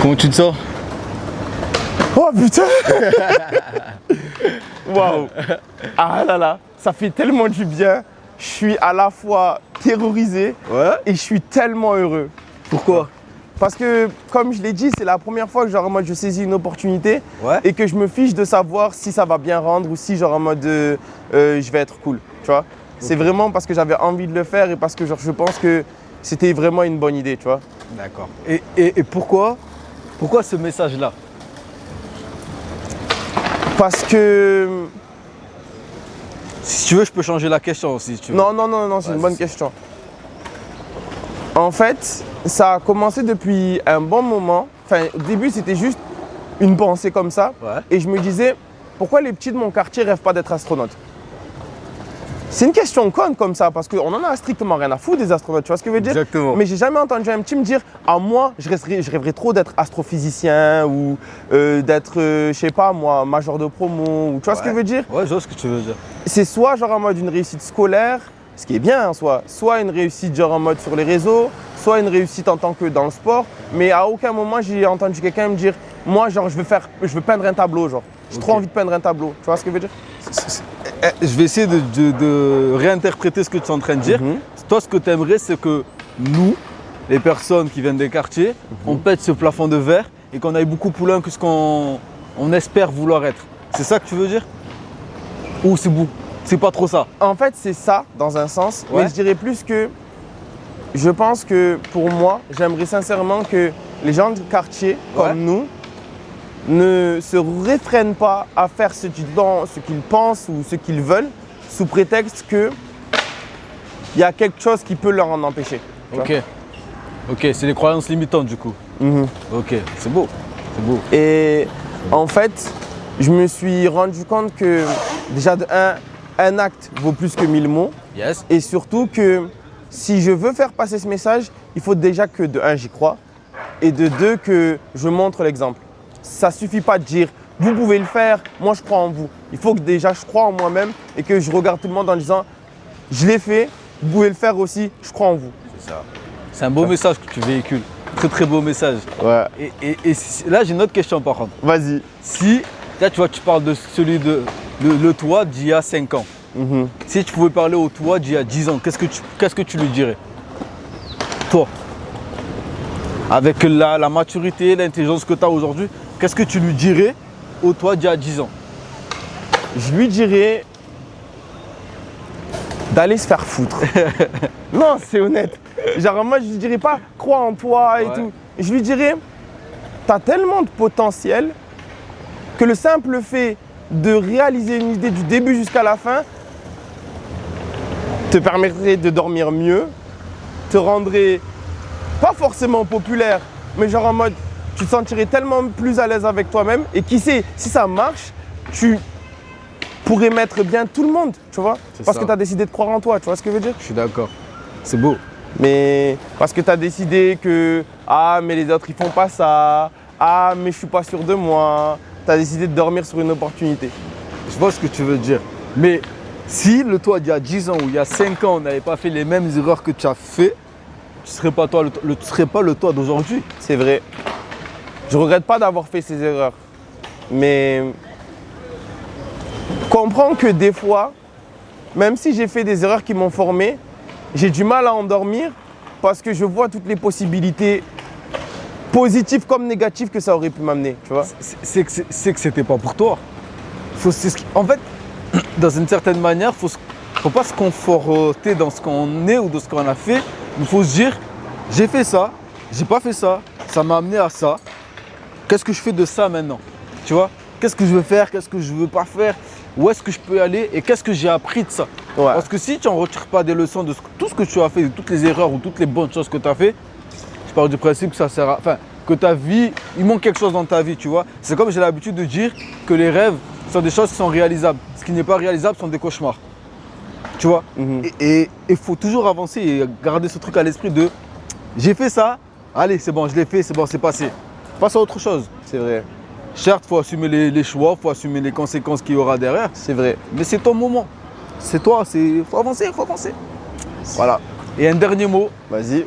Comment tu te sens? Oh putain. Waouh. Ah là là, ça fait tellement du bien. Je suis à la fois terrorisé et je suis tellement heureux. Pourquoi? Parce que, comme je l'ai dit, c'est la première fois que genre, en mode, je saisis une opportunité et que je me fiche de savoir si ça va bien rendre ou si genre, en mode, je vais être cool. Tu vois? C'est vraiment parce que j'avais envie de le faire et parce que genre, je pense que c'était vraiment une bonne idée. Tu vois? D'accord. Et pourquoi ce message-là? Parce que… Si tu veux, je peux changer la question aussi. Si tu veux. Non, c'est une bonne question. En fait, ça a commencé depuis un bon moment. Enfin, au début, c'était juste une pensée comme ça. Ouais. Et je me disais, pourquoi les petits de mon quartier rêvent pas d'être astronautes? C'est une question conne comme ça, parce qu'on en a strictement rien à foutre des astronautes, tu vois ce que je veux dire? Exactement. Mais j'ai jamais entendu un petit me dire, à moi, je rêverais trop d'être astrophysicien ou d'être, je sais pas moi, major de promo, ou tu vois ce que je veux dire? Ouais, je vois ce que tu veux dire. C'est soit genre en mode une réussite scolaire, ce qui est bien en soi, soit une réussite genre en mode sur les réseaux, soit une réussite en tant que dans le sport, mais à aucun moment j'ai entendu quelqu'un me dire, moi genre je veux peindre un tableau, genre. J'ai trop envie de peindre un tableau, tu vois ce que je veux dire? Je vais essayer de réinterpréter ce que tu es en train de dire. Toi, ce que tu aimerais, c'est que nous, les personnes qui viennent des quartiers, on pète ce plafond de verre et qu'on aille beaucoup plus loin que ce qu'on espère vouloir être. C'est ça que tu veux dire? Ou c'est pas trop ça? En fait, c'est ça dans un sens, Ouais. mais je dirais plus que je pense que pour moi, j'aimerais sincèrement que les gens du quartier, comme nous, ne se réfrènent pas à faire ce qu'ils pensent ou ce qu'ils veulent, sous prétexte qu'il y a quelque chose qui peut leur en empêcher. tu vois. Ok, c'est les croyances limitantes du coup. Ok, c'est beau. C'est beau. Et en fait, je me suis rendu compte que déjà un acte vaut plus que 1000 mots. Yes. Et surtout que si je veux faire passer ce message, il faut déjà que de un, j'y crois. Et de deux, que je montre l'exemple. Ça ne suffit pas de dire, vous pouvez le faire, moi je crois en vous. Il faut que déjà je crois en moi-même et que je regarde tout le monde en disant, je l'ai fait, vous pouvez le faire aussi, je crois en vous. C'est ça. C'est un beau message que tu véhicules. Très très beau message. Ouais. Et là, j'ai une autre question par contre. Vas-y. Si, là tu vois, tu parles de celui de le toi d'il y a 5 ans. Si tu pouvais parler au toi d'il y a 10 ans, qu'est-ce que tu lui dirais? Toi, avec la maturité, l'intelligence que tu as aujourd'hui, qu'est-ce que tu lui dirais au toi d'il y a 10 ans? Je lui dirais d'aller se faire foutre. Non, c'est honnête. Genre moi je lui dirais pas crois en toi et tout. Je lui dirais t'as tellement de potentiel que le simple fait de réaliser une idée du début jusqu'à la fin te permettrait de dormir mieux, te rendrait pas forcément populaire, mais genre en mode tu te sentirais tellement plus à l'aise avec toi-même et qui sait, si ça marche, tu pourrais mettre bien tout le monde, tu vois, parce que tu as décidé de croire en toi, tu vois ce que je veux dire? Je suis d'accord. C'est beau. Mais parce que tu as décidé que ah mais les autres ils font pas ça, ah mais je suis pas sûr de moi, tu as décidé de dormir sur une opportunité. Je vois ce que tu veux dire. Mais si le toi d'il y a 10 ans ou il y a 5 ans n'avait pas fait les mêmes erreurs que tu as fait, tu ne serais pas toi, tu serais pas le toi d'aujourd'hui. C'est vrai. Je regrette pas d'avoir fait ces erreurs. Mais comprends que des fois, même si j'ai fait des erreurs qui m'ont formé, j'ai du mal à endormir parce que je vois toutes les possibilités positives comme négatives que ça aurait pu m'amener, tu vois. C'est que c'était pas pour toi. En fait, dans une certaine manière, faut pas se conforter dans ce qu'on est ou dans ce qu'on a fait. Il faut se dire, j'ai fait ça, j'ai pas fait ça, ça m'a amené à ça. Qu'est-ce que je fais de ça maintenant? Tu vois? Qu'est-ce que je veux faire? Qu'est-ce que je veux pas faire? Où est-ce que je peux aller? Et qu'est-ce que j'ai appris de ça? Parce que si tu n'en retires pas des leçons de tout ce que tu as fait, de toutes les erreurs ou toutes les bonnes choses que tu as fait, je pars du principe que ça sert à… Enfin, que ta vie, il manque quelque chose dans ta vie, tu vois. C'est comme j'ai l'habitude de dire que les rêves sont des choses qui sont réalisables. Ce qui n'est pas réalisable sont des cauchemars. Tu vois. Et il faut toujours avancer et garder ce truc à l'esprit de j'ai fait ça, allez, c'est bon, je l'ai fait, c'est bon, c'est passé. Passe à autre chose. C'est vrai. Certes, il faut assumer les choix, il faut assumer les conséquences qu'il y aura derrière. C'est vrai. Mais c'est ton moment. C'est toi, il faut avancer, il faut avancer. Voilà. Et un dernier mot. Vas-y.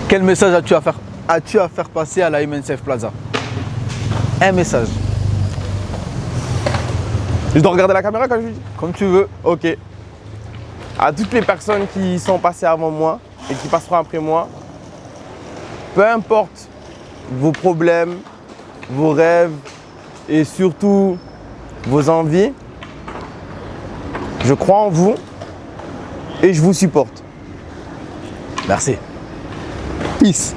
Quel message as-tu à faire as-tu à faire passer à la MNCF Plaza? Un message, Je dois regarder la caméra quand je dis? comme tu veux. Ok. À toutes les personnes qui sont passées avant moi et qui passeront après moi, peu importe vos problèmes, vos rêves et surtout vos envies, je crois en vous et je vous supporte. Merci. Peace.